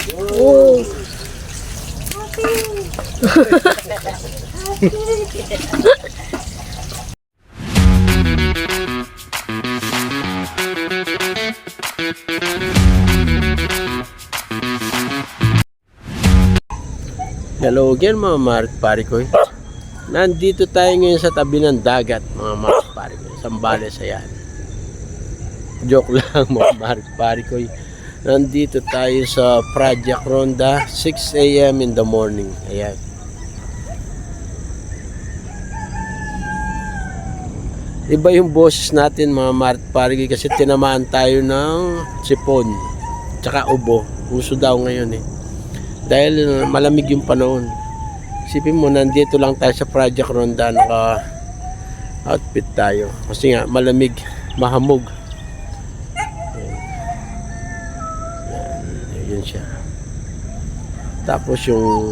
Oh. Hello again mga Mark-Parikoy. Nandito tayo ngayon sa tabi ng dagat mga Mark-Parikoy. Sambales ayan. Joke lang mga Mark-Parikoy. Nandito tayo sa Project Ronda 6 AM in the morning. Ayan. Iba yung boses natin mga Mark-Parikoy kasi tinamaan tayo ng sipon tsaka ubo. Uso daw ngayon eh. Dahil malamig yung panahon. Isipin mo, nandito lang tayo sa Project Ronda, naka-outfit tayo. Kasi nga, malamig, mahamog. Ayan siya. Tapos yung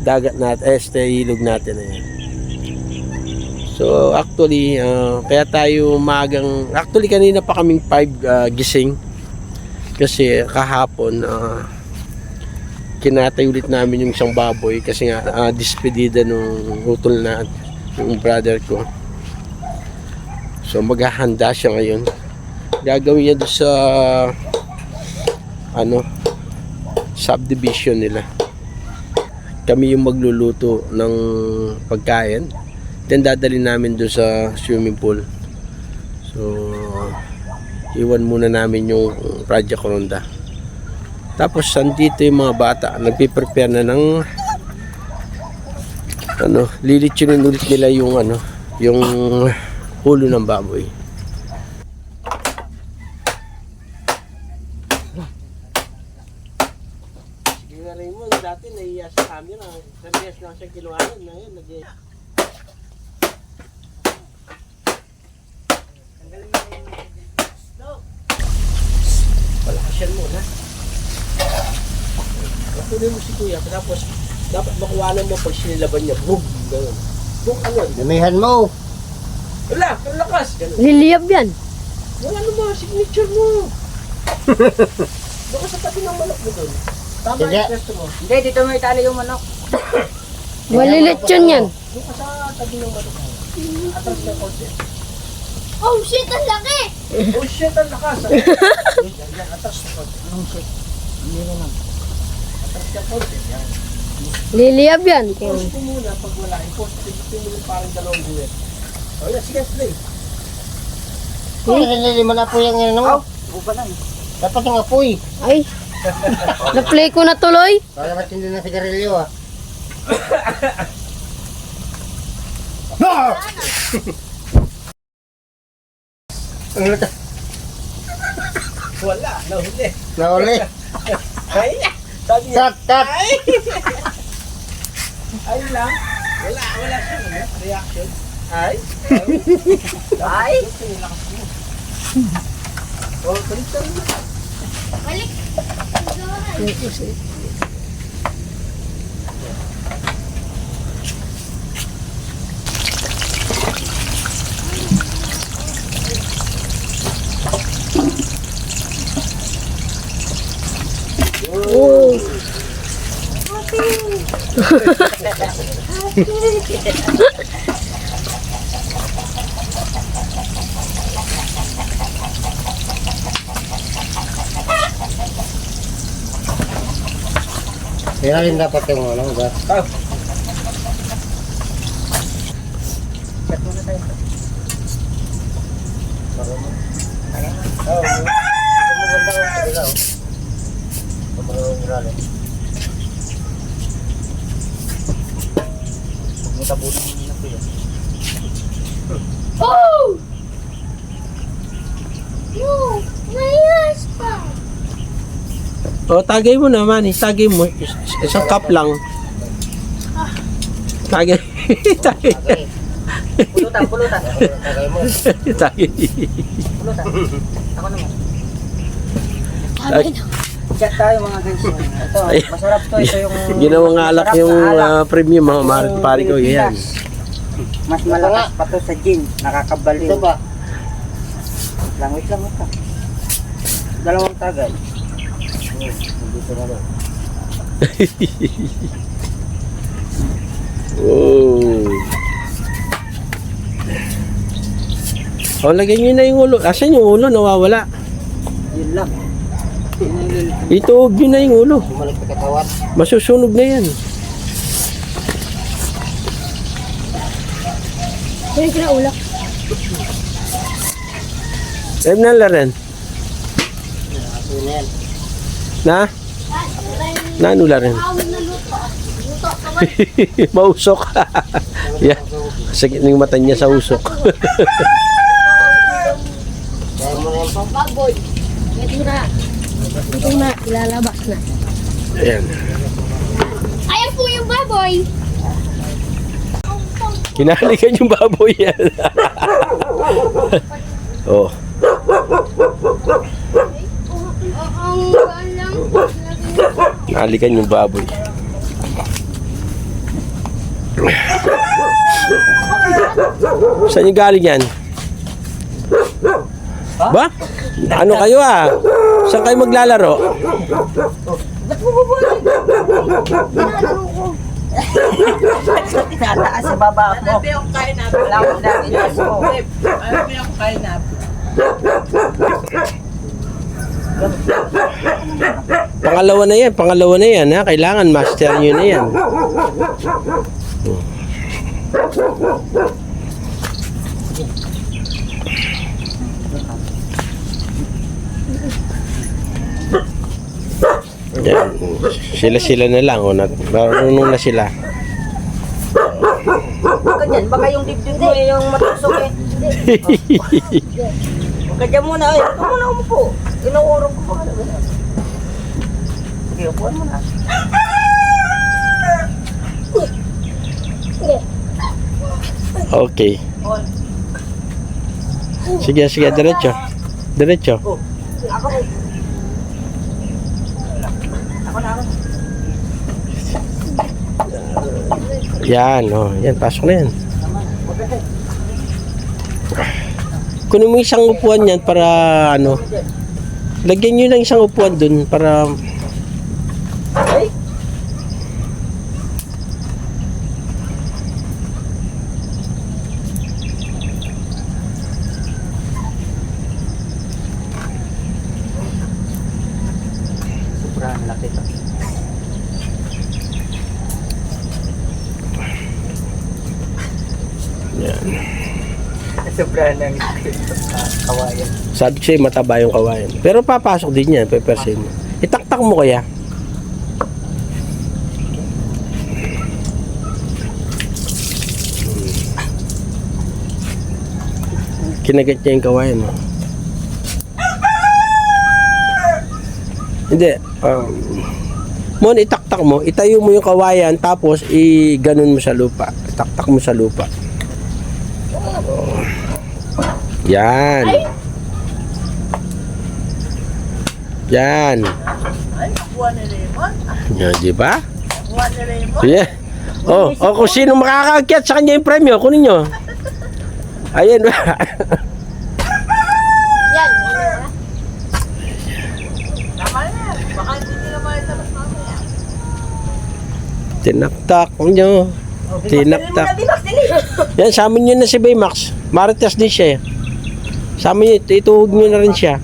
dagat natin, ilog natin. Ayan. So, actually, kaya tayo magang, actually kanina pa kaming 5 gising. Kasi kahapon, kinatay ulit namin yung isang baboy kasi nga dispedida nung utol na yung brother ko. So maghahanda siya ngayon. Gagawin niya doon sa subdivision nila. Kami yung magluluto ng pagkain. Then dadalhin namin doon sa swimming pool. So iwan muna namin yung Project Ronda. Tapos andito yung mga bata, nagpe-prepare na ng lilitsunin ulit nila yung yung ulo ng baboy. Sige nga Raymond, dati nahiya sa camera, sabihin lang siya kiluanan na yun, palakasan mo na. Tuloy mo si kuya, tapos dapat makuwanan mo pag sinilaban niya. Boom! Gano'n. Boom, ano? Damihan mo. Wala, ang lakas. Gano'n. Liliyab yan. Wala naman, signature mo. Baka sa tabi ng manok mo doon. Tama yung pwesto mo. Hindi, dito may tali yung manok. Malilitsyon yan. Doon ka sa tabi ng manok mo. Atras na konti. Oh shit, ang laki! Oh shit, ang lakas. Yan, atras na konti. Oh shit. Hindi na lang. Atras na konti. Yan. Liliyab yan. Post ko muna pag wala. I-post ko muna parang dalawang duet. O yan, sige, play. Hindi mo na po yung ano. Upa lang. Dapat yung apoy. Ay, na-play ko na tuloy. Para matindi na sigarilyo ah. Ang lata. Wala, nahuli. Nauli. Ay, sabi niya. Cut. Ay lang. Wala siya, reaction. Ay. Ay. Oh, balik ka rin. Balik! Oh. Kaya rin dapat yung ano ba? Chat muna tayo. Oo. Maganda ko sa ilaw. Oh! No! Mayas pa! O, tagay mo naman. Tagay mo. Isang cup lang. Tagay. Tagay. Pulutan. Tagay mo. Tagay. Pulutan. Ako naman. Ay, Chat tayo mga guys. Ito, masarap to. Ito yung ginawang alak yung premium mga pare ko. Yan. Mas malakas pa to sa gin. Nakakabaliw. Ito ba? Wait lang. Dalawang tagay. Dito na lang. Oh. O, lagyan nyo na yung ulo. Asan yung ulo? Nawawala. Yun lang. Ituog nyo na yung ulo. Bumalik sa katawan. Masusunog na yan. Yan sila ulak. Time na laren. Yun na yan. Na? Na ano laren? Mausok. Yeah. Sakit ng mata niya sa usok. Kaya mo na yan po. Baboy. Ito na. Ito na. Ilalabas na. Ayan. Ayan po yung baboy. Kinalikan yung baboy yan. Oh. Ang galang. Nalikan yung baboy. Saan yung galing yan? Ba? Ano kayo ah? Saan kayo maglalaro? Tinataas sa baba mo. Wala akong dami na mo. Pangalawa na yan ha. Kailangan master nyo na yan. Yan. Sila na lang. Marunong na sila. Huwag ka dyan. Baka yung dibdib mo yung matusok eh. Huwag ka dyan muna. Ay, ito muna umupo. Inuurong ko pa. Sige, upuan mo na. Okay. Sige, diretso. Diretso. Ako. Ako na ako. Yan, oh. Yan, pasok na yan. Kunin mo isang upuan yan para ano. Lagyan nyo ng isang upuan dun para Ay. Sobrang laki to. yan. Sobrang ng kawayan. Sabi ko sa'yo, mataba yung kawayan. Pero papasok din yan, pepersin. Itaktak mo kaya. Kinagat niya yung kawayan mo. Hindi. Mon, itaktak mo. Itayo mo yung kawayan, tapos i-ganon mo sa lupa. Itaktak mo sa lupa. Yan. Yan. Yan, di ba? Yeah. Oh, kung sino makakakyat sa kanya yung premyo, kunin nyo. Ayan. Yan. Tinaktak nyo. Tinaktak. Yan, sa amin yun na si Baymax. Marites din siya. Sa amin, ituhog nyo na rin siya.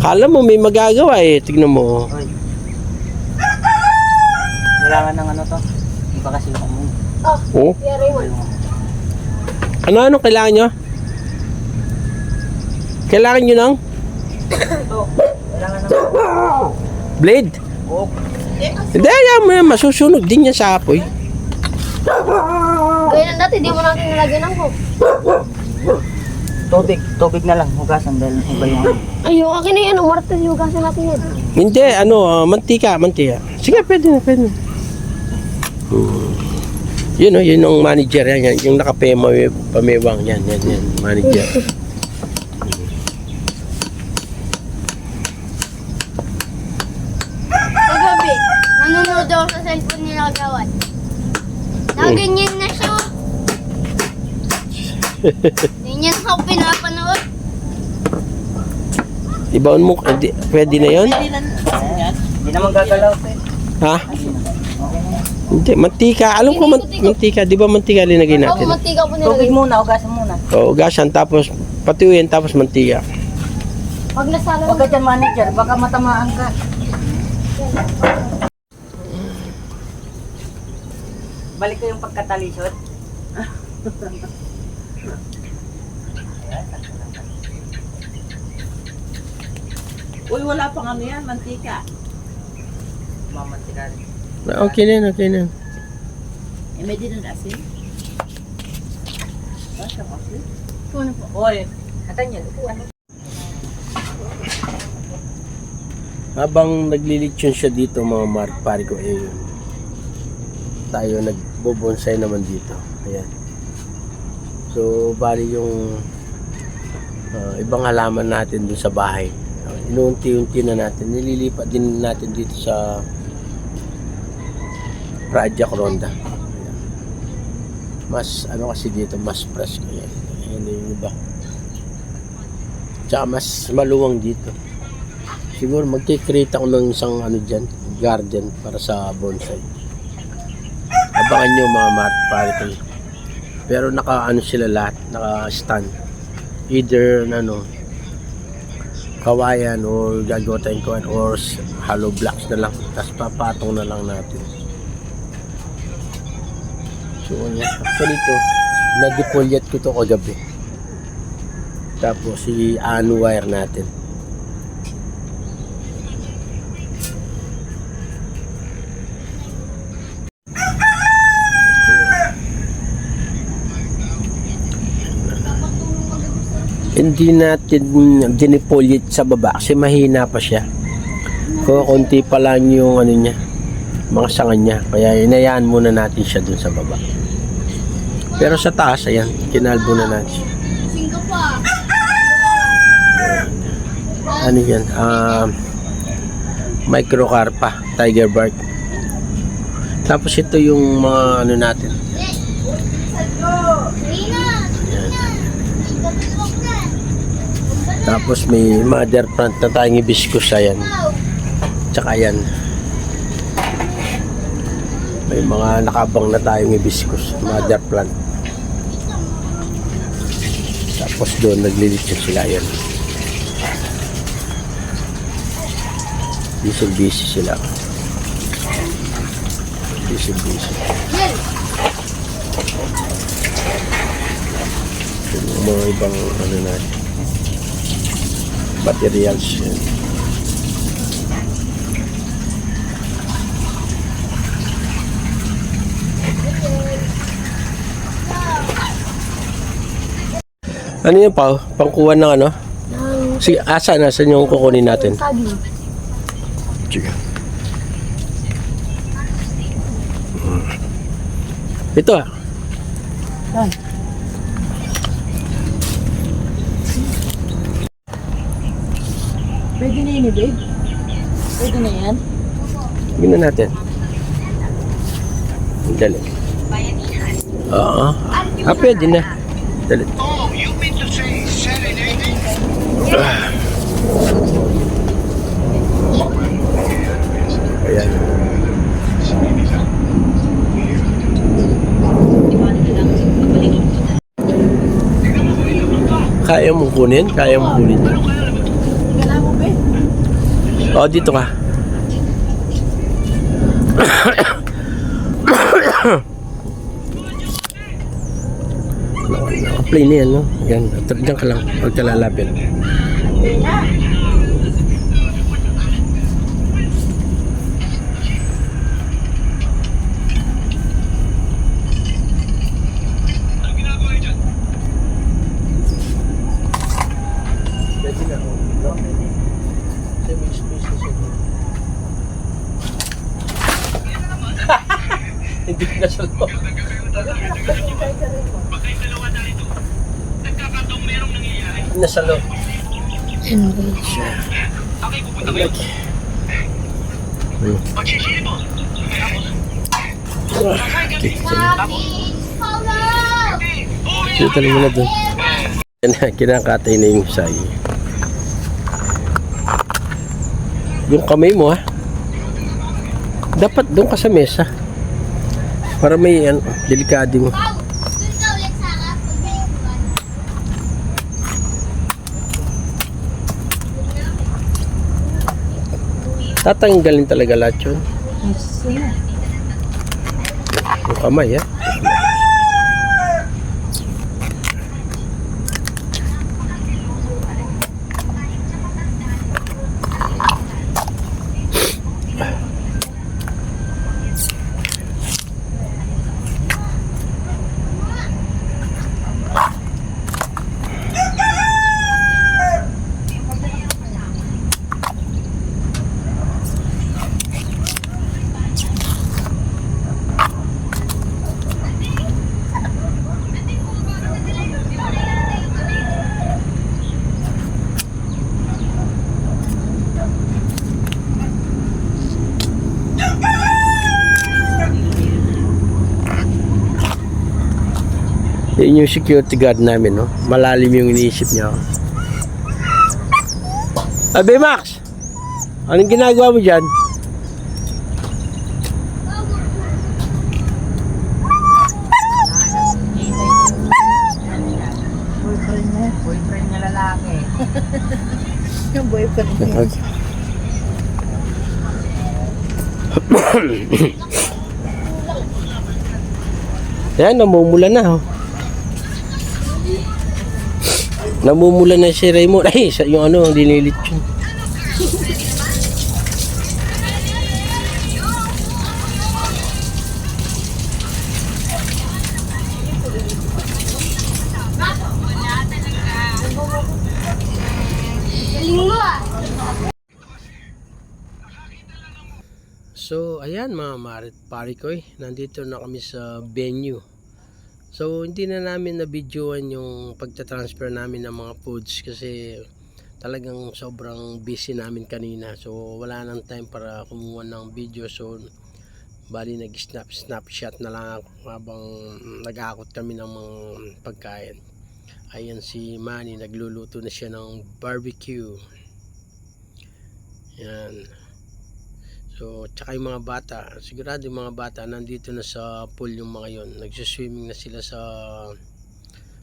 Kala mo may magagawa eh. Tignan mo. Oy. Kailangan ng ano to? Iba kasi yung mo. Oh. Yari mo. Ano kailangan nyo? Kailangan nyo ng Ito. Kailangan ng blade? oh. Hindi, yan mo yan. Masusunog din yan sa apoy. Ganyan dati, di mo natin nilagyan ng hook. Tubig na lang. Hugasan dahil iba yung ano. Ay, yung akin na yan. Umartas yung hugasan natin yan. Hindi, mantika. Sige, pwede na. Yun o, yun ang manager yan. Yung nakapamewang yan. Manager. Kagabi, nanonood ako sa cellphone nila kagawan. Naganyan na siya. Ganyan ako pinapanood. Ibaon mo, pwede na yon? Hindi naman gagalaw to. Ha? Hindi, mantika. Alam ko mantika. Di ba mantika linagay Oo, natin? mantika po Tubig nilagay. muna, ugasan muna. O, gasan, tapos patiuin, tapos mantika. Pag nasala Huwag ka dyan, manager. Baka matamaan ka. Balik ko yung pagkatalisod. Uy, wala pang ano yan, mantika. Mamantika rin. Okay na, okay na. Eh, may din ang asin. Basta asin. Ano po? Uy, Katanya, upuan. Habang naglilitsyon siya dito mga Mark pare ko, tayo nagbobonsai naman dito. Ayan. So, bali yung ibang halaman natin dun sa bahay. Inuunti-unti na natin. Nililipat din natin dito sa Project Ronda. Ayan. Mas, ano kasi dito, mas fresh kaya. Ayan yung iba. Tsaka mas maluwang dito. Siguro magkikreate ako ng isang ano dyan, garden para sa bonsai. Abangan nyo mga Mark pare ko. Pero naka ano sila lahat, naka stand. Either ano, kawayan or gagawa tayong kawayan or hollow blocks na lang. Tapos papatong na lang natin. So actually ito, na-defoliate ko ito kagabi. Tapos i-ano wire natin. Hindi natin dinipolate sa baba kasi mahina pa siya. Konti pa lang yung ano niya, mga sanga niya. Kaya inayaan muna natin siya dun sa baba. Pero sa taas, ayan, kinalbo na natin siya. Singko pa. Ano yan? Microcarpa, tiger bark. Tapos ito yung mga ano natin. Tapos may mother plant na tayong hibiscus, ayan. Tsaka yan. May mga nakabang na tayong hibiscus, mother plant. Tapos doon naglilitsyon sila, ayan. Busy sila. Busy. Yung mga ibang ano natin. Materials yan. Ano yun pa? Pangkuha ng ano? Sige, asan yung kukunin natin? Saging. Sige. Ito ah. Yan. pwede na yun, babe. Pwede na yan. Gina natin. Dali. Oo. Pwede na. Dali. Ayan. Kaya mong kunin? Kaya mong kunin. Kailangan mo, babe. Oh, dito ka. Naka-play na yan, no? Yan, diyan ka lang. Huwag ka lalapit. Pwede na, no? Kasi may space na siya. Hindi na siya, no? Nasa loob. Sino talaga na doon? Kinakatay na yung sayo. Yung kamay mo, ha? Dapat doon ka sa mesa. Para may delikado mo. Pau, dun ka ulit sa harap. Pagbiluan. Tatanggalin talaga lahat yun. Yung kamay, ha? Yun yung security guard namin, no? Malalim yung iniisip niya. Abe Max! Anong ginagawa mo dyan? Boyfriend niya lalaki. Yung boyfriend niya. Okay. Yan, namumula na, oh. Namumula na si Raymond. Ay, yung ano, dinilit yun. Galing mo ah. So, ayan mga pare ko, nandito na kami sa venue. So, hindi na namin na-videoan yung pagta-transfer namin ng mga foods kasi talagang sobrang busy namin kanina. So, wala nang time para kumuha ng video. So, bali nag-snapshot na lang ako habang nag-aakot kami ng mga pagkain. Ayan si Manny, nagluluto na siya ng barbecue. Yan. So, tsaka yung mga bata, sigurado yung mga bata nandito na sa pool yung mga yon. Nagsuswimming na sila sa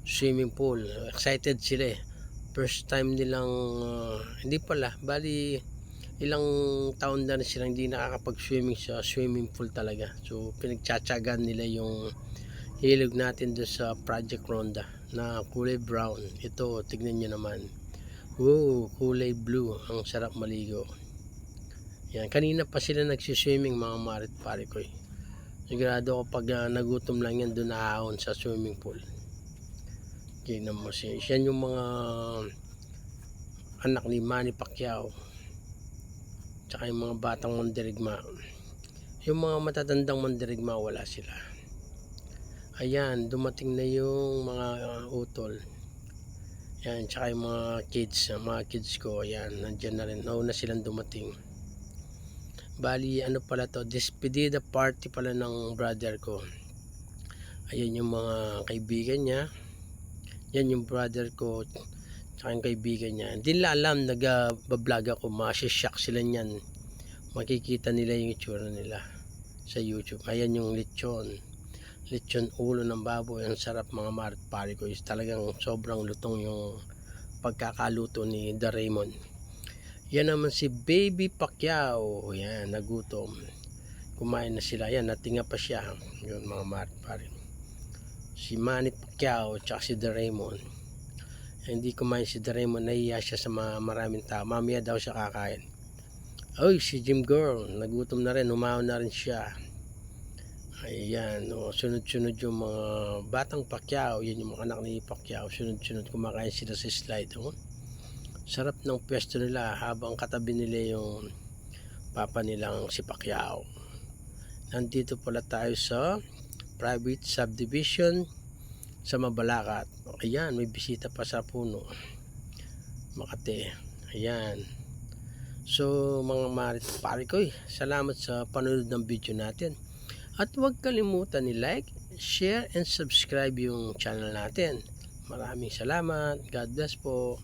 swimming pool. Excited sila eh. First time nilang, hindi pala, bali ilang taon na silang hindi nakakapag-swimming sa swimming pool talaga. So, pinagtsatsagan nila yung hilog natin doon sa Project Ronda na kulay brown. Ito, tignan nyo naman. Wow, kulay blue. Ang sarap maligo. Yan, kanina pa sila nagsiswimming mga marit pare ko. Sigurado ko pag nagutom lang yan doon naahon sa swimming pool. Tingnan mo siya. Yan yung mga anak ni Manny Pacquiao. Tsaka yung mga batang mandirigma. Yung mga matatandang mandirigma wala sila. Ayan, dumating na yung mga utol. Yan, tsaka yung mga kids ko. Ayan, nandyan na rin. Nauna silang dumating. Bali, ano pala to, despedida party pala ng brother ko. Ayan yung mga kaibigan niya. Yan yung brother ko, tsaka yung kaibigan niya. Hindi nila alam, nag-vlog ako, masishock sila niyan. Makikita nila yung itsura nila sa YouTube. Ayan yung lechon ulo ng baboy. Ang sarap mga marit pare ko. Talagang sobrang lutong yung pagkakaluto ni The Raymond. Yan naman si Baby Pacquiao. Yan, nagutom. Kumain na sila. Yan, natinga pa siya. Yun mga marit pare. Si Manny Pacquiao tsaka si The Raymond. Hindi kumain si The Raymond. Nahiya siya sa maraming tao. Mamaya daw siya kakain. Oy, si Jim Girl. Nagutom na rin. Humaon na rin siya. Ayan. Oh, sunod-sunod yung mga batang Pacquiao. Yan yung mga anak ni Pacquiao. Sunod-sunod kumakain sila sa slide. Oh. Sarap ng pwesto nila habang katabi nila yung papa nilang si Pacquiao. Nandito pala tayo sa private subdivision sa Mabalacat. Ayan, may bisita pa sa puno. Makati. Ayan. So mga marit pare ko, salamat sa panonood ng video natin. At huwag kalimutan ni like, share and subscribe yung channel natin. Maraming salamat. God bless po.